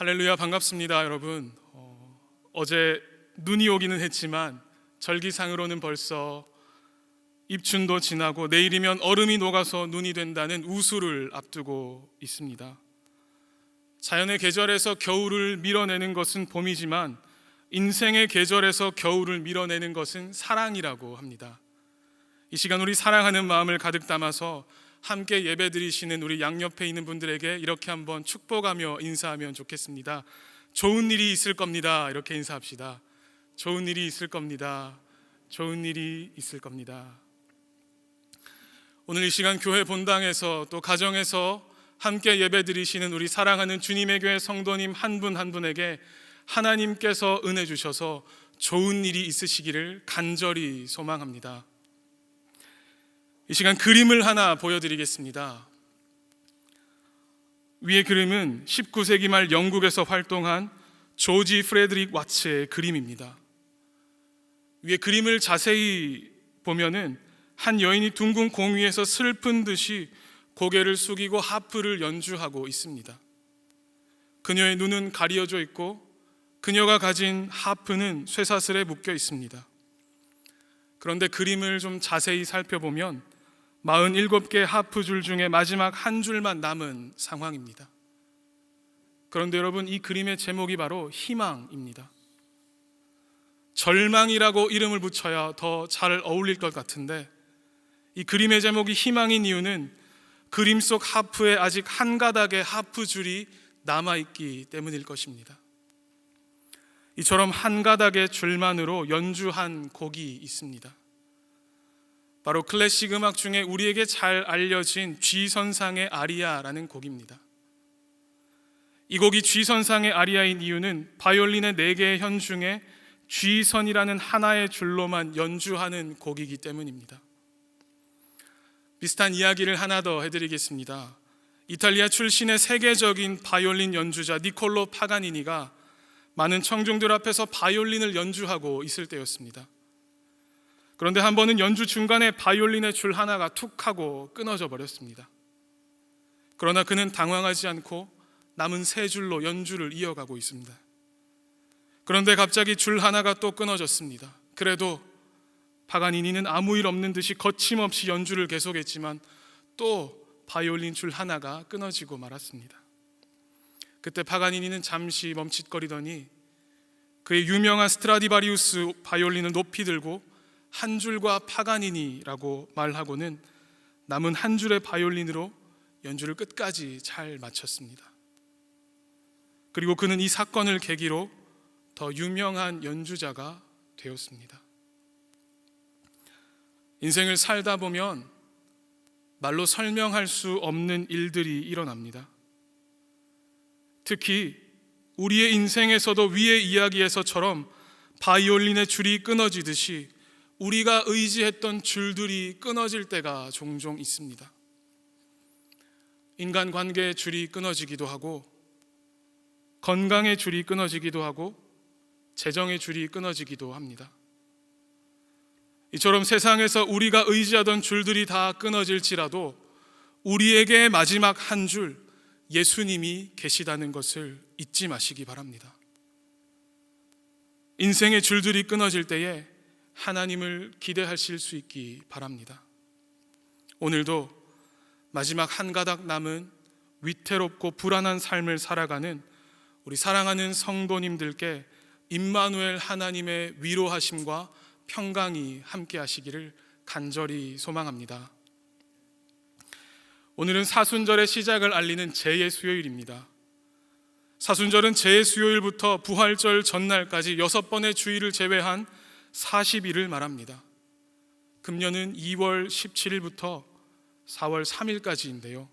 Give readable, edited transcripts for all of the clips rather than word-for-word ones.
할렐루야, 반갑습니다 여러분. 어제 눈이 오기는 했지만 절기상으로는 벌써 입춘도 지나고 내일이면 얼음이 녹아서 눈이 된다는 우수를 앞두고 있습니다. 자연의 계절에서 겨울을 밀어내는 것은 봄이지만 인생의 계절에서 겨울을 밀어내는 것은 사랑이라고 합니다. 이 시간 우리 사랑하는 마음을 가득 담아서 함께 예배드리시는 우리 양옆에 있는 분들에게 이렇게 한번 축복하며 인사하면 좋겠습니다. 좋은 일이 있을 겁니다. 이렇게 인사합시다. 좋은 일이 있을 겁니다. 좋은 일이 있을 겁니다. 오늘 이 시간 교회 본당에서 또 가정에서 함께 예배드리시는 우리 사랑하는 주님의 교회 성도님 한 분 한 분에게 하나님께서 은혜 주셔서 좋은 일이 있으시기를 간절히 소망합니다. 이 시간 그림을 하나 보여드리겠습니다. 위의 그림은 19세기 말 영국에서 활동한 조지 프레드릭 와츠의 그림입니다. 위에 그림을 자세히 보면은 한 여인이 둥근 공 위에서 슬픈 듯이 고개를 숙이고 하프를 연주하고 있습니다. 그녀의 눈은 가려져 있고 그녀가 가진 하프는 쇠사슬에 묶여 있습니다. 그런데 그림을 좀 자세히 살펴보면 47개 하프줄 중에 마지막 한 줄만 남은 상황입니다. 그런데 여러분, 이 그림의 제목이 바로 희망입니다. 절망이라고 이름을 붙여야 더 잘 어울릴 것 같은데 이 그림의 제목이 희망인 이유는 그림 속 하프에 아직 한 가닥의 하프줄이 남아있기 때문일 것입니다. 이처럼 한 가닥의 줄만으로 연주한 곡이 있습니다. 바로 클래식 음악 중에 우리에게 잘 알려진 G선상의 아리아라는 곡입니다. 이 곡이 G선상의 아리아인 이유는 바이올린의 4개의 현 중에 G선이라는 하나의 줄로만 연주하는 곡이기 때문입니다. 비슷한 이야기를 하나 더 해드리겠습니다. 이탈리아 출신의 세계적인 바이올린 연주자 니콜로 파가니니가 많은 청중들 앞에서 바이올린을 연주하고 있을 때였습니다. 그런데 한 번은 연주 중간에 바이올린의 줄 하나가 툭 하고 끊어져 버렸습니다. 그러나 그는 당황하지 않고 남은 3줄로 연주를 이어가고 있습니다. 그런데 갑자기 줄 하나가 또 끊어졌습니다. 그래도 파가니니는 아무 일 없는 듯이 거침없이 연주를 계속했지만 또 바이올린 줄 하나가 끊어지고 말았습니다. 그때 파가니니는 잠시 멈칫거리더니 그의 유명한 스트라디바리우스 바이올린을 높이 들고 한 줄과 파가니니라고 말하고는 남은 한 줄의 바이올린으로 연주를 끝까지 잘 마쳤습니다. 그리고 그는 이 사건을 계기로 더 유명한 연주자가 되었습니다. 인생을 살다 보면 말로 설명할 수 없는 일들이 일어납니다. 특히 우리의 인생에서도 위의 이야기에서처럼 바이올린의 줄이 끊어지듯이 우리가 의지했던 줄들이 끊어질 때가 종종 있습니다. 인간관계의 줄이 끊어지기도 하고 건강의 줄이 끊어지기도 하고 재정의 줄이 끊어지기도 합니다. 이처럼 세상에서 우리가 의지하던 줄들이 다 끊어질지라도 우리에게 마지막 한 줄 예수님이 계시다는 것을 잊지 마시기 바랍니다. 인생의 줄들이 끊어질 때에 하나님을 기대하실 수 있기 바랍니다. 오늘도 마지막 한 가닥 남은 위태롭고 불안한 삶을 살아가는 우리 사랑하는 성도님들께 임마누엘 하나님의 위로하심과 평강이 함께 하시기를 간절히 소망합니다. 오늘은 사순절의 시작을 알리는 재예수요일입니다. 사순절은 재예수요일부터 부활절 전날까지 6번의 주일을 제외한 40일을 말합니다. 금년은 2월 17일부터 4월 3일까지인데요.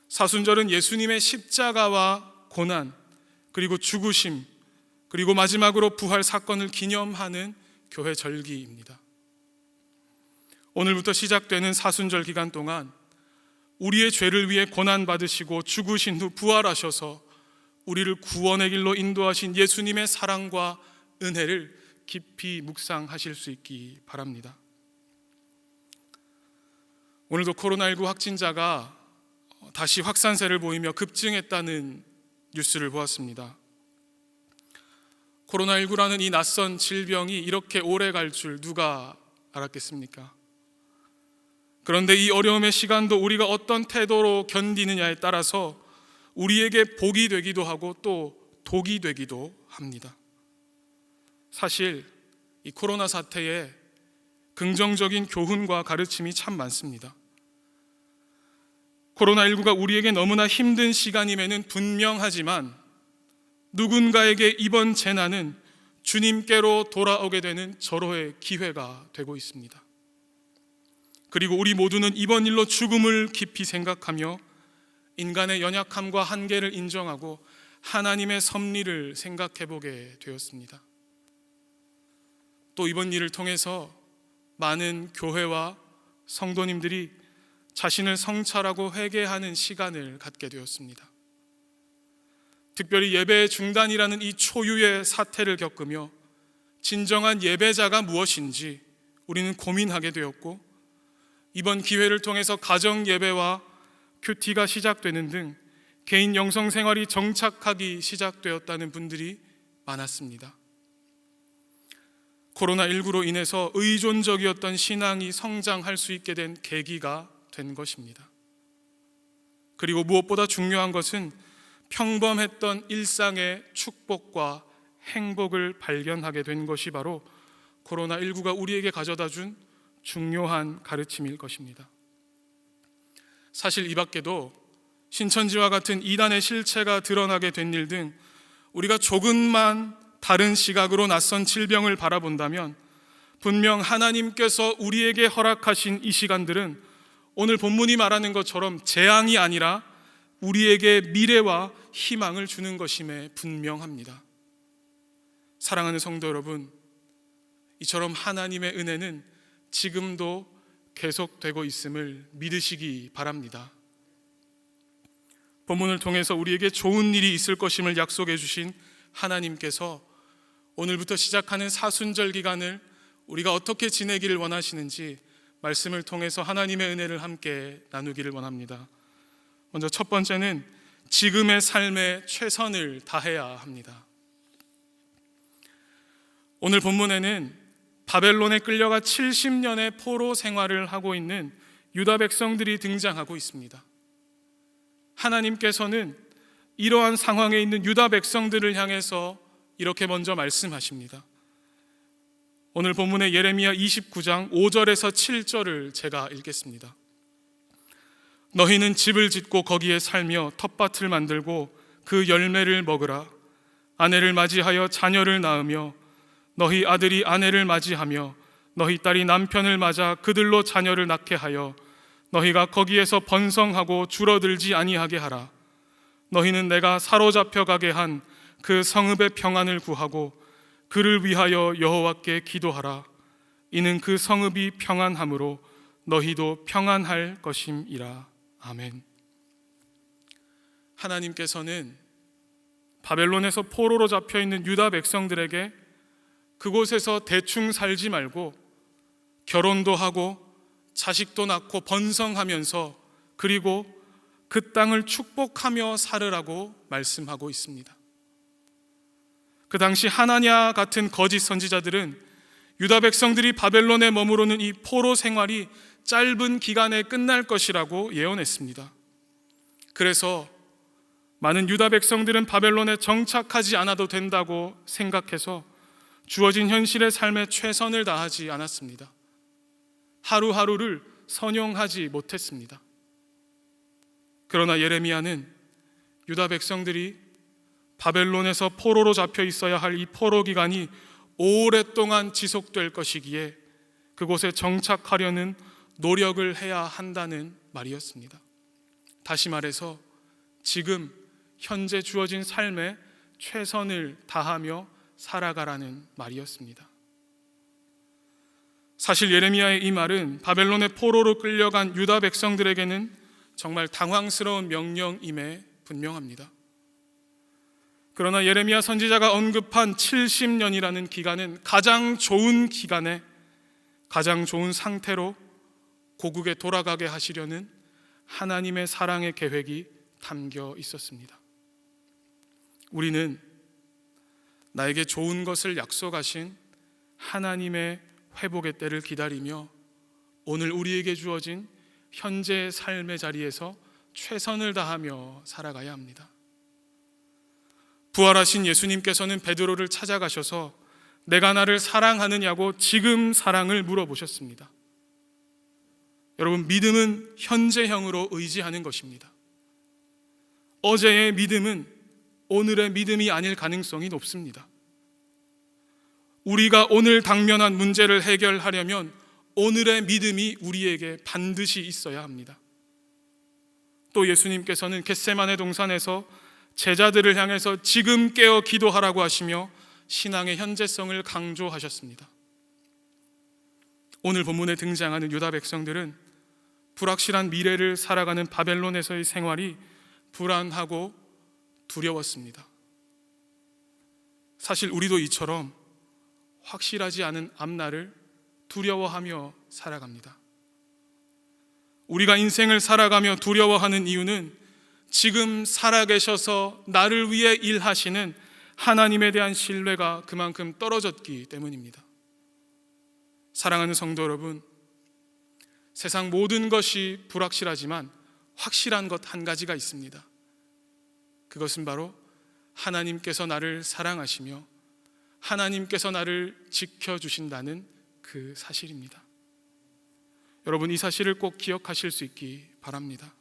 사순절은 예수님의 십자가와 고난, 그리고 죽으심, 그리고 마지막으로 부활 사건을 기념하는 교회 절기입니다. 오늘부터 시작되는 사순절 기간 동안 우리의 죄를 위해 고난받으시고 죽으신 후 부활하셔서 우리를 구원의 길로 인도하신 예수님의 사랑과 은혜를 깊이 묵상하실 수 있기 바랍니다. 오늘도 코로나19 확진자가 다시 확산세를 보이며 급증했다는 뉴스를 보았습니다. 코로나19라는 이 낯선 질병이 이렇게 오래 갈 줄 누가 알았겠습니까? 그런데 이 어려움의 시간도 우리가 어떤 태도로 견디느냐에 따라서 우리에게 복이 되기도 하고 또 독이 되기도 합니다. 사실 이 코로나 사태에 긍정적인 교훈과 가르침이 참 많습니다. 코로나19가 우리에게 너무나 힘든 시간임에는 분명하지만 누군가에게 이번 재난은 주님께로 돌아오게 되는 절호의 기회가 되고 있습니다. 그리고 우리 모두는 이번 일로 죽음을 깊이 생각하며 인간의 연약함과 한계를 인정하고 하나님의 섭리를 생각해 보게 되었습니다. 또 이번 일을 통해서 많은 교회와 성도님들이 자신을 성찰하고 회개하는 시간을 갖게 되었습니다. 특별히 예배 중단이라는 이 초유의 사태를 겪으며 진정한 예배자가 무엇인지 우리는 고민하게 되었고, 이번 기회를 통해서 가정 예배와 큐티가 시작되는 등 개인 영성 생활이 정착하기 시작되었다는 분들이 많았습니다. 코로나19로 인해서 의존적이었던 신앙이 성장할 수 있게 된 계기가 된 것입니다. 그리고 무엇보다 중요한 것은 평범했던 일상의 축복과 행복을 발견하게 된 것이 바로 코로나19가 우리에게 가져다 준 중요한 가르침일 것입니다. 사실 이 밖에도 신천지와 같은 이단의 실체가 드러나게 된 일 등 우리가 조금만 다른 시각으로 낯선 질병을 바라본다면 분명 하나님께서 우리에게 허락하신 이 시간들은 오늘 본문이 말하는 것처럼 재앙이 아니라 우리에게 미래와 희망을 주는 것임에 분명합니다. 사랑하는 성도 여러분, 이처럼 하나님의 은혜는 지금도 계속되고 있음을 믿으시기 바랍니다. 본문을 통해서 우리에게 좋은 일이 있을 것임을 약속해 주신 하나님께서 오늘부터 시작하는 사순절 기간을 우리가 어떻게 지내기를 원하시는지 말씀을 통해서 하나님의 은혜를 함께 나누기를 원합니다. 먼저 첫 번째는 지금의 삶에 최선을 다해야 합니다. 오늘 본문에는 바벨론에 끌려가 70년의 포로 생활을 하고 있는 유다 백성들이 등장하고 있습니다. 하나님께서는 이러한 상황에 있는 유다 백성들을 향해서 이렇게 먼저 말씀하십니다. 오늘 본문의 예레미야 29장 5절에서 7절을 제가 읽겠습니다. 너희는 집을 짓고 거기에 살며 텃밭을 만들고 그 열매를 먹으라. 아내를 맞이하여 자녀를 낳으며 너희 아들이 아내를 맞이하며 너희 딸이 남편을 맞아 그들로 자녀를 낳게 하여 너희가 거기에서 번성하고 줄어들지 아니하게 하라. 너희는 내가 사로잡혀 가게 한 그 성읍의 평안을 구하고 그를 위하여 여호와께 기도하라. 이는 그 성읍이 평안함으로 너희도 평안할 것임이라. 아멘. 하나님께서는 바벨론에서 포로로 잡혀있는 유다 백성들에게 그곳에서 대충 살지 말고 결혼도 하고 자식도 낳고 번성하면서 그리고 그 땅을 축복하며 살으라고 말씀하고 있습니다. 그 당시 하나냐 같은 거짓 선지자들은 유다 백성들이 바벨론에 머무르는 이 포로 생활이 짧은 기간에 끝날 것이라고 예언했습니다. 그래서 많은 유다 백성들은 바벨론에 정착하지 않아도 된다고 생각해서 주어진 현실의 삶에 최선을 다하지 않았습니다. 하루하루를 선용하지 못했습니다. 그러나 예레미야는 유다 백성들이 바벨론에서 포로로 잡혀 있어야 할 이 포로 기간이 오랫동안 지속될 것이기에 그곳에 정착하려는 노력을 해야 한다는 말이었습니다. 다시 말해서 지금 현재 주어진 삶에 최선을 다하며 살아가라는 말이었습니다. 사실 예레미야의 이 말은 바벨론의 포로로 끌려간 유다 백성들에게는 정말 당황스러운 명령임에 분명합니다. 그러나 예레미야 선지자가 언급한 70년이라는 기간은 가장 좋은 기간에 가장 좋은 상태로 고국에 돌아가게 하시려는 하나님의 사랑의 계획이 담겨 있었습니다. 우리는 나에게 좋은 것을 약속하신 하나님의 회복의 때를 기다리며 오늘 우리에게 주어진 현재 삶의 자리에서 최선을 다하며 살아가야 합니다. 부활하신 예수님께서는 베드로를 찾아가셔서 내가 나를 사랑하느냐고 지금 사랑을 물어보셨습니다. 여러분, 믿음은 현재형으로 의지하는 것입니다. 어제의 믿음은 오늘의 믿음이 아닐 가능성이 높습니다. 우리가 오늘 당면한 문제를 해결하려면 오늘의 믿음이 우리에게 반드시 있어야 합니다. 또 예수님께서는 겟세마네 동산에서 제자들을 향해서 지금 깨어 기도하라고 하시며 신앙의 현재성을 강조하셨습니다. 오늘 본문에 등장하는 유다 백성들은 불확실한 미래를 살아가는 바벨론에서의 생활이 불안하고 두려웠습니다. 사실 우리도 이처럼 확실하지 않은 앞날을 두려워하며 살아갑니다. 우리가 인생을 살아가며 두려워하는 이유는 지금 살아계셔서 나를 위해 일하시는 하나님에 대한 신뢰가 그만큼 떨어졌기 때문입니다. 사랑하는 성도 여러분, 세상 모든 것이 불확실하지만 확실한 것 한 가지가 있습니다. 그것은 바로 하나님께서 나를 사랑하시며 하나님께서 나를 지켜주신다는 그 사실입니다. 여러분, 이 사실을 꼭 기억하실 수 있기 바랍니다.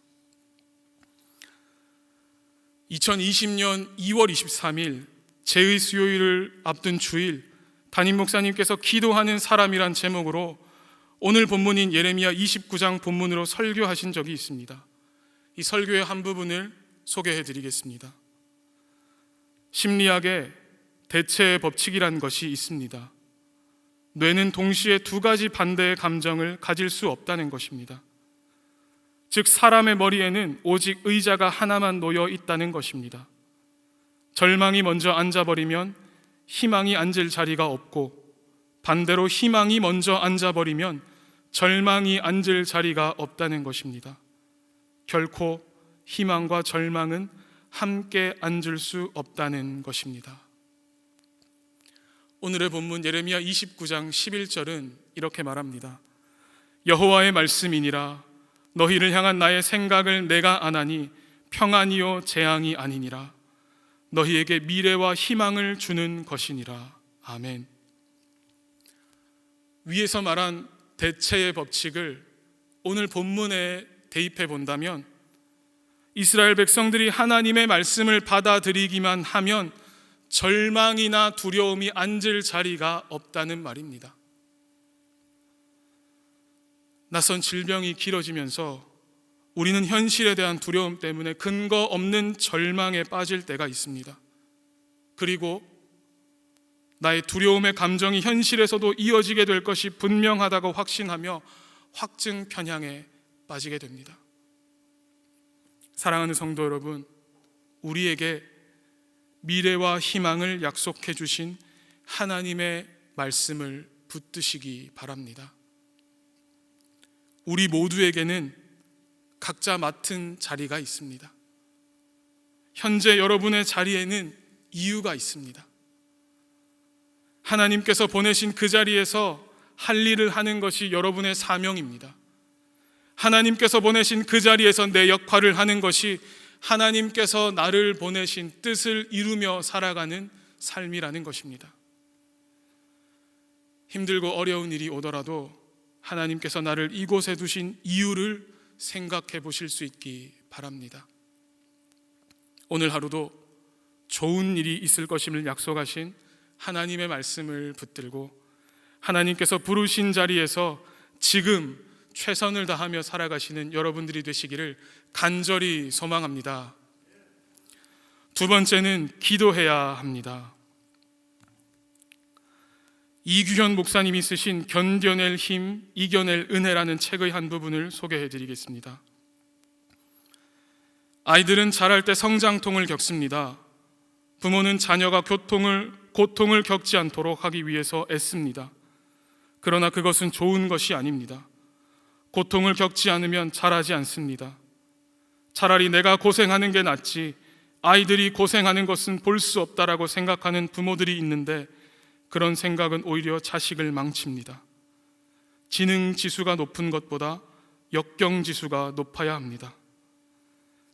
2020년 2월 23일 제의 수요일을 앞둔 주일, 담임 목사님께서 기도하는 사람이란 제목으로 오늘 본문인 예레미야 29장 본문으로 설교하신 적이 있습니다. 이 설교의 한 부분을 소개해 드리겠습니다. 심리학에 대체의 법칙이란 것이 있습니다. 뇌는 동시에 두 가지 반대의 감정을 가질 수 없다는 것입니다. 즉, 사람의 머리에는 오직 의자가 하나만 놓여 있다는 것입니다. 절망이 먼저 앉아버리면 희망이 앉을 자리가 없고, 반대로 희망이 먼저 앉아버리면 절망이 앉을 자리가 없다는 것입니다. 결코 희망과 절망은 함께 앉을 수 없다는 것입니다. 오늘의 본문 예레미야 29장 11절은 이렇게 말합니다. 여호와의 말씀이니라. 너희를 향한 나의 생각을 내가 아나니 평안이요 재앙이 아니니라. 너희에게 미래와 희망을 주는 것이니라. 아멘. 위에서 말한 대체의 법칙을 오늘 본문에 대입해 본다면 이스라엘 백성들이 하나님의 말씀을 받아들이기만 하면 절망이나 두려움이 앉을 자리가 없다는 말입니다. 낯선 질병이 길어지면서 우리는 현실에 대한 두려움 때문에 근거 없는 절망에 빠질 때가 있습니다. 그리고 나의 두려움의 감정이 현실에서도 이어지게 될 것이 분명하다고 확신하며 확증 편향에 빠지게 됩니다. 사랑하는 성도 여러분, 우리에게 미래와 희망을 약속해 주신 하나님의 말씀을 붙드시기 바랍니다. 우리 모두에게는 각자 맡은 자리가 있습니다. 현재 여러분의 자리에는 이유가 있습니다. 하나님께서 보내신 그 자리에서 할 일을 하는 것이 여러분의 사명입니다. 하나님께서 보내신 그 자리에서 내 역할을 하는 것이 하나님께서 나를 보내신 뜻을 이루며 살아가는 삶이라는 것입니다. 힘들고 어려운 일이 오더라도 하나님께서 나를 이곳에 두신 이유를 생각해 보실 수 있기 바랍니다. 오늘 하루도 좋은 일이 있을 것임을 약속하신 하나님의 말씀을 붙들고 하나님께서 부르신 자리에서 지금 최선을 다하며 살아가시는 여러분들이 되시기를 간절히 소망합니다. 두 번째는 기도해야 합니다. 이규현 목사님이 쓰신 견뎌낼 힘, 이겨낼 은혜라는 책의 한 부분을 소개해 드리겠습니다. 아이들은 자랄 때 성장통을 겪습니다. 부모는 자녀가 고통을 겪지 않도록 하기 위해서 애씁니다. 그러나 그것은 좋은 것이 아닙니다. 고통을 겪지 않으면 자라지 않습니다. 차라리 내가 고생하는 게 낫지 아이들이 고생하는 것은 볼 수 없다라고 생각하는 부모들이 있는데, 그런 생각은 오히려 자식을 망칩니다. 지능 지수가 높은 것보다 역경 지수가 높아야 합니다.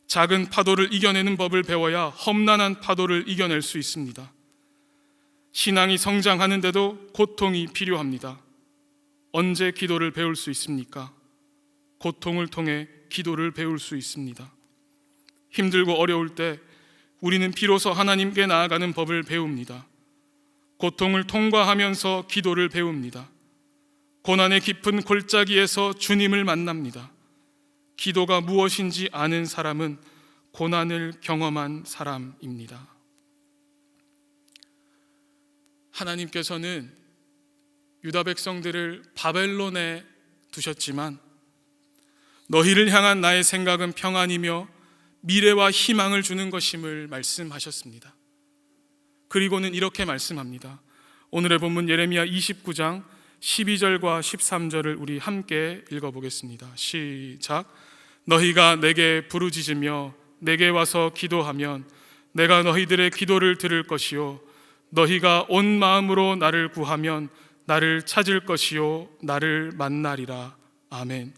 작은 파도를 이겨내는 법을 배워야 험난한 파도를 이겨낼 수 있습니다. 신앙이 성장하는데도 고통이 필요합니다. 언제 기도를 배울 수 있습니까? 고통을 통해 기도를 배울 수 있습니다. 힘들고 어려울 때 우리는 비로소 하나님께 나아가는 법을 배웁니다. 고통을 통과하면서 기도를 배웁니다. 고난의 깊은 골짜기에서 주님을 만납니다. 기도가 무엇인지 아는 사람은 고난을 경험한 사람입니다. 하나님께서는 유다 백성들을 바벨론에 두셨지만 너희를 향한 나의 생각은 평안이며 미래와 희망을 주는 것임을 말씀하셨습니다. 그리고는 이렇게 말씀합니다. 오늘의 본문 예레미야 29장 12절과 13절을 우리 함께 읽어보겠습니다. 시작. 너희가 내게 부르짖으며 내게 와서 기도하면 내가 너희들의 기도를 들을 것이요 너희가 온 마음으로 나를 구하면 나를 찾을 것이요 나를 만나리라. 아멘.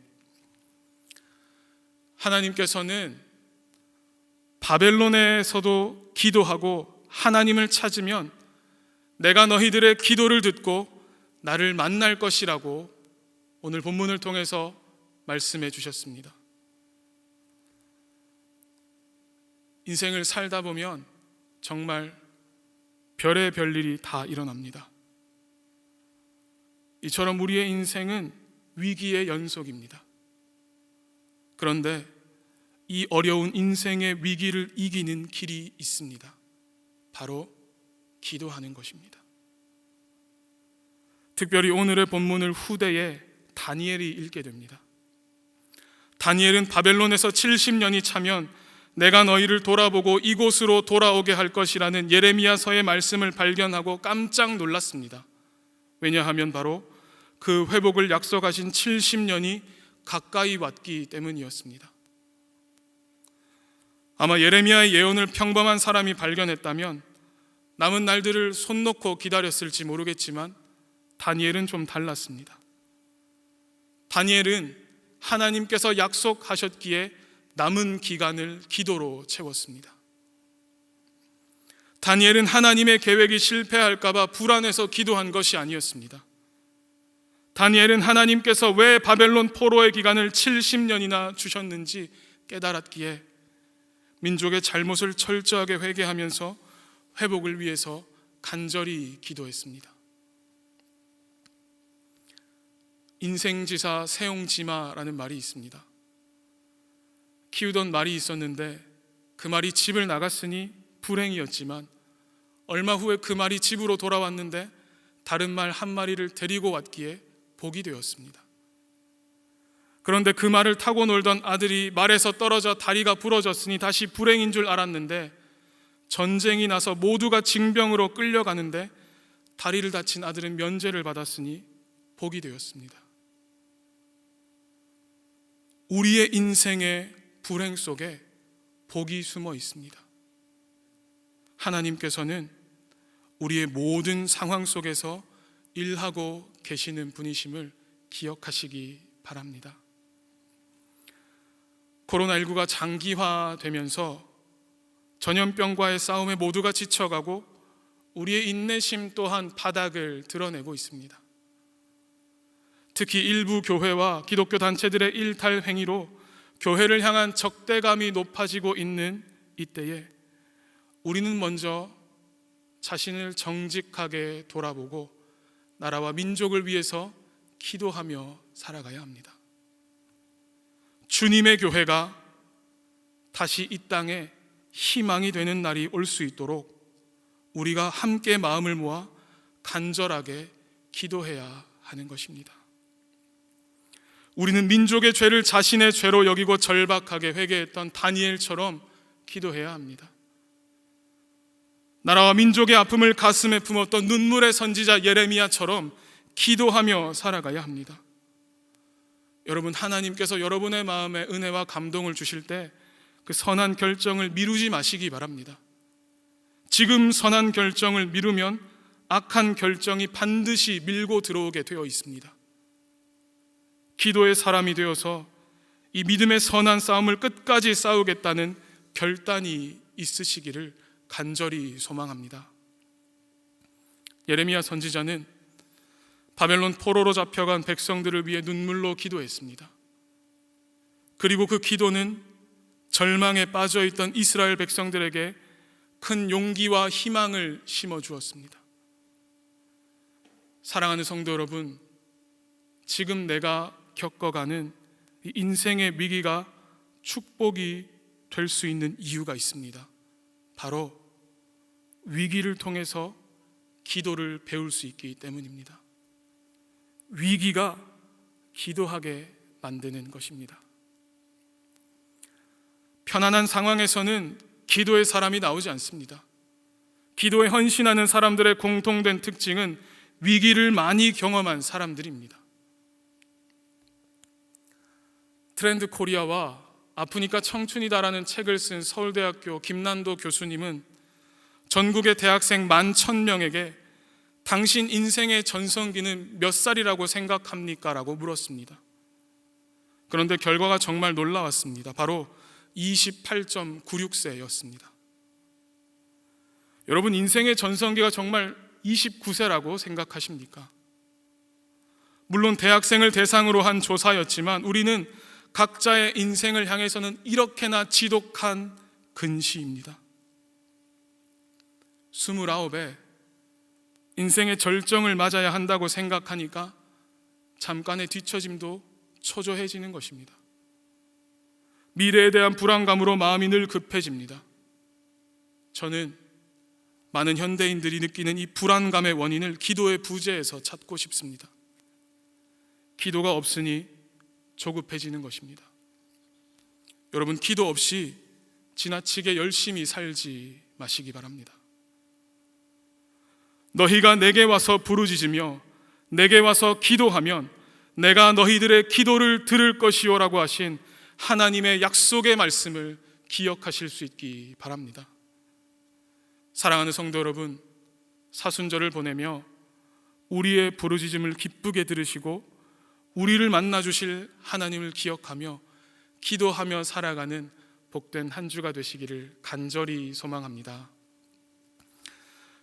하나님께서는 바벨론에서도 기도하고 하나님을 찾으면 내가 너희들의 기도를 듣고 나를 만날 것이라고 오늘 본문을 통해서 말씀해 주셨습니다. 인생을 살다 보면 정말 별의 별일이 다 일어납니다. 이처럼 우리의 인생은 위기의 연속입니다. 그런데 이 어려운 인생의 위기를 이기는 길이 있습니다. 바로 기도하는 것입니다. 특별히 오늘의 본문을 후대에 다니엘이 읽게 됩니다. 다니엘은 바벨론에서 70년이 차면 내가 너희를 돌아보고 이곳으로 돌아오게 할 것이라는 예레미야서의 말씀을 발견하고 깜짝 놀랐습니다. 왜냐하면 바로 그 회복을 약속하신 70년이 가까이 왔기 때문이었습니다. 아마 예레미야의 예언을 평범한 사람이 발견했다면 남은 날들을 손 놓고 기다렸을지 모르겠지만 다니엘은 좀 달랐습니다. 다니엘은 하나님께서 약속하셨기에 남은 기간을 기도로 채웠습니다. 다니엘은 하나님의 계획이 실패할까 봐 불안해서 기도한 것이 아니었습니다. 다니엘은 하나님께서 왜 바벨론 포로의 기간을 70년이나 주셨는지 깨달았기에 민족의 잘못을 철저하게 회개하면서 회복을 위해서 간절히 기도했습니다. 인생지사 세용지마라는 말이 있습니다. 키우던 말이 있었는데 그 말이 집을 나갔으니 불행이었지만 얼마 후에 그 말이 집으로 돌아왔는데 다른 말 한 마리를 데리고 왔기에 복이 되었습니다. 그런데 그 말을 타고 놀던 아들이 말에서 떨어져 다리가 부러졌으니 다시 불행인 줄 알았는데 전쟁이 나서 모두가 징병으로 끌려가는데 다리를 다친 아들은 면제를 받았으니 복이 되었습니다. 우리의 인생의 불행 속에 복이 숨어 있습니다. 하나님께서는 우리의 모든 상황 속에서 일하고 계시는 분이심을 기억하시기 바랍니다. 코로나19가 장기화되면서 전염병과의 싸움에 모두가 지쳐가고 우리의 인내심 또한 바닥을 드러내고 있습니다. 특히 일부 교회와 기독교 단체들의 일탈 행위로 교회를 향한 적대감이 높아지고 있는 이때에 우리는 먼저 자신을 정직하게 돌아보고 나라와 민족을 위해서 기도하며 살아가야 합니다. 주님의 교회가 다시 이 땅에 희망이 되는 날이 올 수 있도록 우리가 함께 마음을 모아 간절하게 기도해야 하는 것입니다. 우리는 민족의 죄를 자신의 죄로 여기고 절박하게 회개했던 다니엘처럼 기도해야 합니다. 나라와 민족의 아픔을 가슴에 품었던 눈물의 선지자 예레미야처럼 기도하며 살아가야 합니다. 여러분, 하나님께서 여러분의 마음에 은혜와 감동을 주실 때 그 선한 결정을 미루지 마시기 바랍니다. 지금 선한 결정을 미루면 악한 결정이 반드시 밀고 들어오게 되어 있습니다. 기도의 사람이 되어서 이 믿음의 선한 싸움을 끝까지 싸우겠다는 결단이 있으시기를 간절히 소망합니다. 예레미야 선지자는 바벨론 포로로 잡혀간 백성들을 위해 눈물로 기도했습니다. 그리고 그 기도는 절망에 빠져있던 이스라엘 백성들에게 큰 용기와 희망을 심어주었습니다. 사랑하는 성도 여러분, 지금 내가 겪어가는 이 인생의 위기가 축복이 될 수 있는 이유가 있습니다. 바로 위기를 통해서 기도를 배울 수 있기 때문입니다. 위기가 기도하게 만드는 것입니다. 편안한 상황에서는 기도의 사람이 나오지 않습니다. 기도에 헌신하는 사람들의 공통된 특징은 위기를 많이 경험한 사람들입니다. 트렌드 코리아와 아프니까 청춘이다라는 책을 쓴 서울대학교 김난도 교수님은 전국의 대학생 11,000명에게 당신 인생의 전성기는 몇 살이라고 생각합니까? 라고 물었습니다. 그런데 결과가 정말 놀라웠습니다. 바로 28.96세였습니다. 여러분, 인생의 전성기가 정말 29세라고 생각하십니까? 물론 대학생을 대상으로 한 조사였지만 우리는 각자의 인생을 향해서는 이렇게나 지독한 근시입니다. 29에 인생의 절정을 맞아야 한다고 생각하니까 잠깐의 뒤처짐도 초조해지는 것입니다. 미래에 대한 불안감으로 마음이 늘 급해집니다. 저는 많은 현대인들이 느끼는 이 불안감의 원인을 기도의 부재에서 찾고 싶습니다. 기도가 없으니 조급해지는 것입니다. 여러분, 기도 없이 지나치게 열심히 살지 마시기 바랍니다. 너희가 내게 와서 부르짖으며 내게 와서 기도하면 내가 너희들의 기도를 들을 것이요라고 하신 하나님의 약속의 말씀을 기억하실 수 있기 바랍니다. 사랑하는 성도 여러분, 사순절을 보내며 우리의 부르짖음을 기쁘게 들으시고 우리를 만나주실 하나님을 기억하며 기도하며 살아가는 복된 한 주가 되시기를 간절히 소망합니다.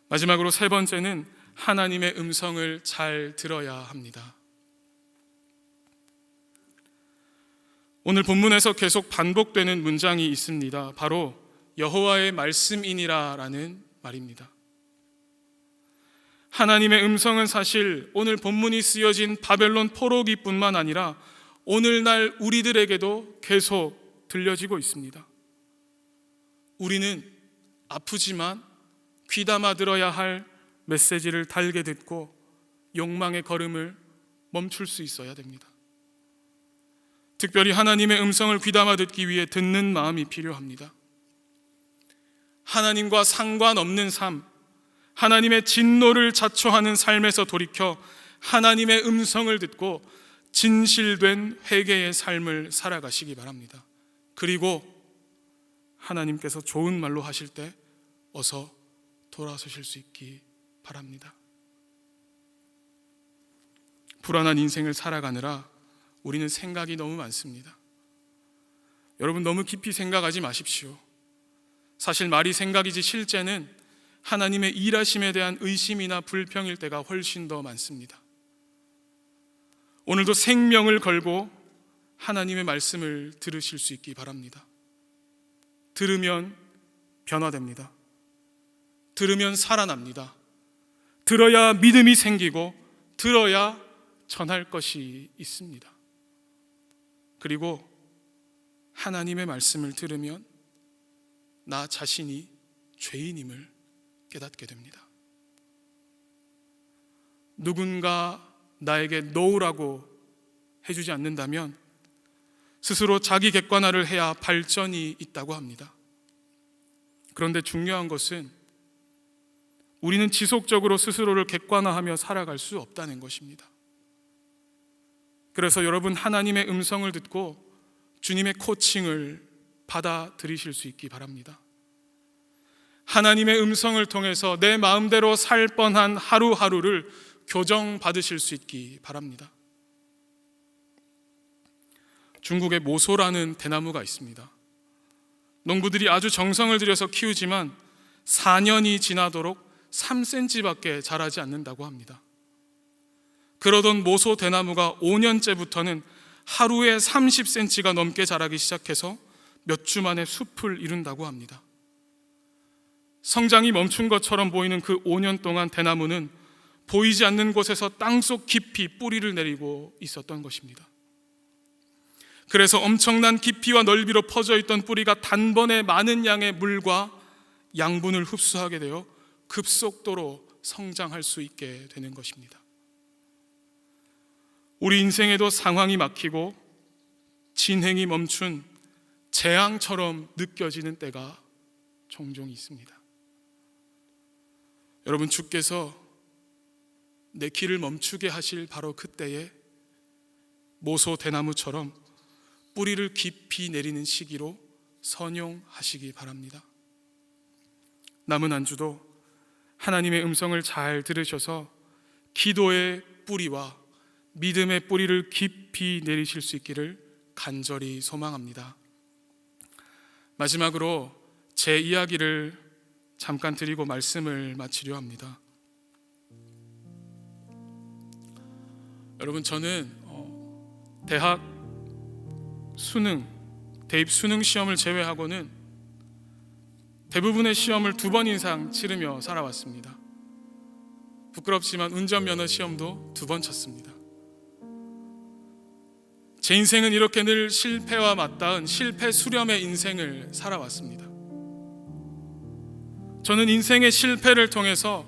마지막으로 세 번째는 하나님의 음성을 잘 들어야 합니다. 오늘 본문에서 계속 반복되는 문장이 있습니다. 바로 여호와의 말씀이니라 라는 말입니다. 하나님의 음성은 사실 오늘 본문이 쓰여진 바벨론 포로기뿐만 아니라 오늘날 우리들에게도 계속 들려지고 있습니다. 우리는 아프지만 귀담아 들어야 할 메시지를 달게 듣고 욕망의 걸음을 멈출 수 있어야 됩니다. 특별히 하나님의 음성을 귀담아 듣기 위해 듣는 마음이 필요합니다. 하나님과 상관없는 삶, 하나님의 진노를 자초하는 삶에서 돌이켜 하나님의 음성을 듣고 진실된 회개의 삶을 살아가시기 바랍니다. 그리고 하나님께서 좋은 말로 하실 때 어서 돌아서실 수 있기 바랍니다. 불안한 인생을 살아가느라 우리는 생각이 너무 많습니다. 여러분, 너무 깊이 생각하지 마십시오. 사실 말이 생각이지 실제는 하나님의 일하심에 대한 의심이나 불평일 때가 훨씬 더 많습니다. 오늘도 생명을 걸고 하나님의 말씀을 들으실 수 있기 바랍니다. 들으면 변화됩니다. 들으면 살아납니다. 들어야 믿음이 생기고 들어야 전할 것이 있습니다. 그리고 하나님의 말씀을 들으면 나 자신이 죄인임을 깨닫게 됩니다. 누군가 나에게 놓으라고 해주지 않는다면 스스로 자기 객관화를 해야 발전이 있다고 합니다. 그런데 중요한 것은 우리는 지속적으로 스스로를 객관화하며 살아갈 수 없다는 것입니다. 그래서 여러분, 하나님의 음성을 듣고 주님의 코칭을 받아들이실 수 있기 바랍니다. 하나님의 음성을 통해서 내 마음대로 살 뻔한 하루하루를 교정받으실 수 있기 바랍니다. 중국에 모소라는 대나무가 있습니다. 농부들이 아주 정성을 들여서 키우지만 4년이 지나도록 3cm밖에 자라지 않는다고 합니다. 그러던 모소 대나무가 5년째부터는 하루에 30cm가 넘게 자라기 시작해서 몇 주 만에 숲을 이룬다고 합니다. 성장이 멈춘 것처럼 보이는 그 5년 동안 대나무는 보이지 않는 곳에서 땅속 깊이 뿌리를 내리고 있었던 것입니다. 그래서 엄청난 깊이와 넓이로 퍼져 있던 뿌리가 단번에 많은 양의 물과 양분을 흡수하게 되어 급속도로 성장할 수 있게 되는 것입니다. 우리 인생에도 상황이 막히고 진행이 멈춘 재앙처럼 느껴지는 때가 종종 있습니다. 여러분, 주께서 내 길을 멈추게 하실 바로 그때에 모소 대나무처럼 뿌리를 깊이 내리는 시기로 선용하시기 바랍니다. 남은 한 주도 하나님의 음성을 잘 들으셔서 기도의 뿌리와 믿음의 뿌리를 깊이 내리실 수 있기를 간절히 소망합니다. 마지막으로 제 이야기를 잠깐 드리고 말씀을 마치려 합니다. 여러분, 저는 대학 대입 수능 시험을 제외하고는 대부분의 시험을 2번 이상 치르며 살아왔습니다. 부끄럽지만 운전면허 시험도 2번 쳤습니다. 제 인생은 이렇게 늘 실패와 맞닿은 실패 수렴의 인생을 살아왔습니다. 저는 인생의 실패를 통해서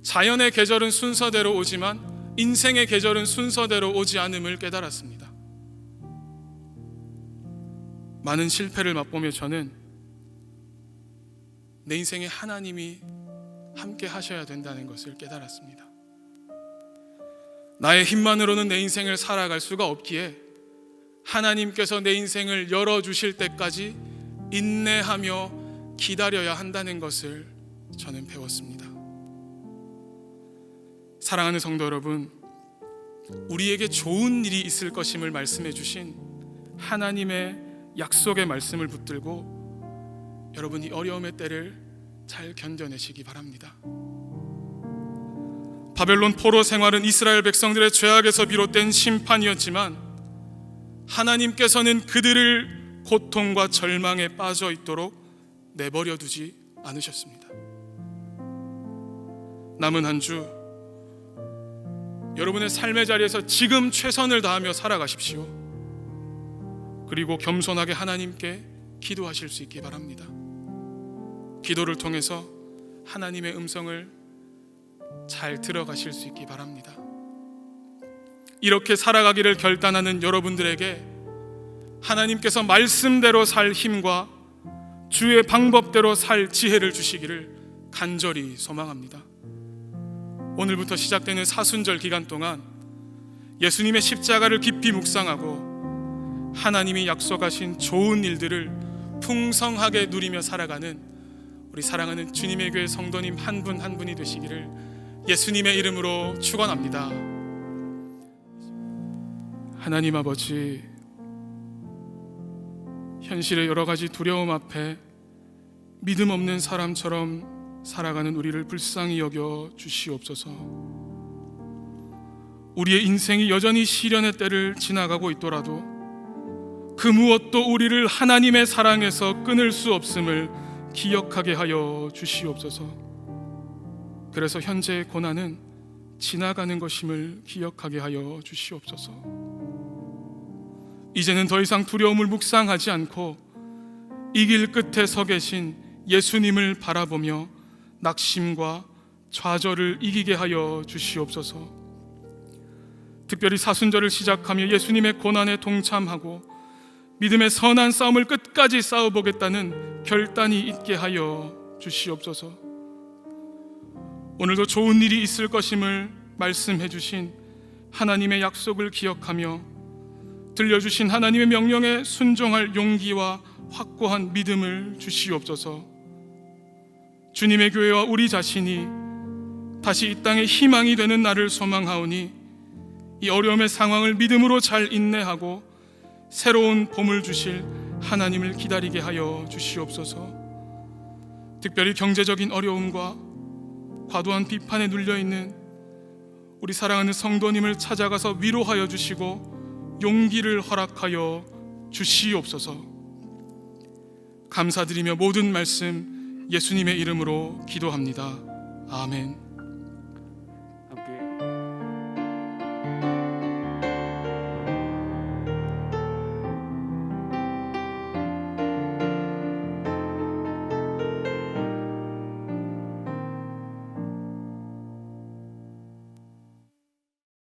자연의 계절은 순서대로 오지만 인생의 계절은 순서대로 오지 않음을 깨달았습니다. 많은 실패를 맛보며 저는 내 인생에 하나님이 함께 하셔야 된다는 것을 깨달았습니다. 나의 힘만으로는 내 인생을 살아갈 수가 없기에 하나님께서 내 인생을 열어주실 때까지 인내하며 기다려야 한다는 것을 저는 배웠습니다. 사랑하는 성도 여러분, 우리에게 좋은 일이 있을 것임을 말씀해 주신 하나님의 약속의 말씀을 붙들고 여러분이 어려움의 때를 잘 견뎌내시기 바랍니다. 바벨론 포로 생활은 이스라엘 백성들의 죄악에서 비롯된 심판이었지만 하나님께서는 그들을 고통과 절망에 빠져 있도록 내버려 두지 않으셨습니다. 남은 한 주 여러분의 삶의 자리에서 지금 최선을 다하며 살아가십시오. 그리고 겸손하게 하나님께 기도하실 수 있기 바랍니다. 기도를 통해서 하나님의 음성을 잘 들어가실 수 있기 바랍니다. 이렇게 살아가기를 결단하는 여러분들에게 하나님께서 말씀대로 살 힘과 주의 방법대로 살 지혜를 주시기를 간절히 소망합니다. 오늘부터 시작되는 사순절 기간 동안 예수님의 십자가를 깊이 묵상하고 하나님이 약속하신 좋은 일들을 풍성하게 누리며 살아가는 우리 사랑하는 주님의 교회 성도님 한 분 한 분이 되시기를 예수님의 이름으로 축원합니다. 하나님 아버지, 현실의 여러 가지 두려움 앞에 믿음 없는 사람처럼 살아가는 우리를 불쌍히 여겨 주시옵소서. 우리의 인생이 여전히 시련의 때를 지나가고 있더라도 그 무엇도 우리를 하나님의 사랑에서 끊을 수 없음을 기억하게 하여 주시옵소서. 그래서 현재의 고난은 지나가는 것임을 기억하게 하여 주시옵소서. 이제는 더 이상 두려움을 묵상하지 않고 이 길 끝에 서 계신 예수님을 바라보며 낙심과 좌절을 이기게 하여 주시옵소서. 특별히 사순절을 시작하며 예수님의 고난에 동참하고 믿음의 선한 싸움을 끝까지 싸워보겠다는 결단이 있게 하여 주시옵소서. 오늘도 좋은 일이 있을 것임을 말씀해 주신 하나님의 약속을 기억하며 들려주신 하나님의 명령에 순종할 용기와 확고한 믿음을 주시옵소서. 주님의 교회와 우리 자신이 다시 이 땅의 희망이 되는 날을 소망하오니 이 어려움의 상황을 믿음으로 잘 인내하고 새로운 봄을 주실 하나님을 기다리게 하여 주시옵소서. 특별히 경제적인 어려움과 과도한 비판에 눌려있는 우리 사랑하는 성도님을 찾아가서 위로하여 주시고 용기를 허락하여 주시옵소서. 감사드리며 모든 말씀 예수님의 이름으로 기도합니다. 아멘.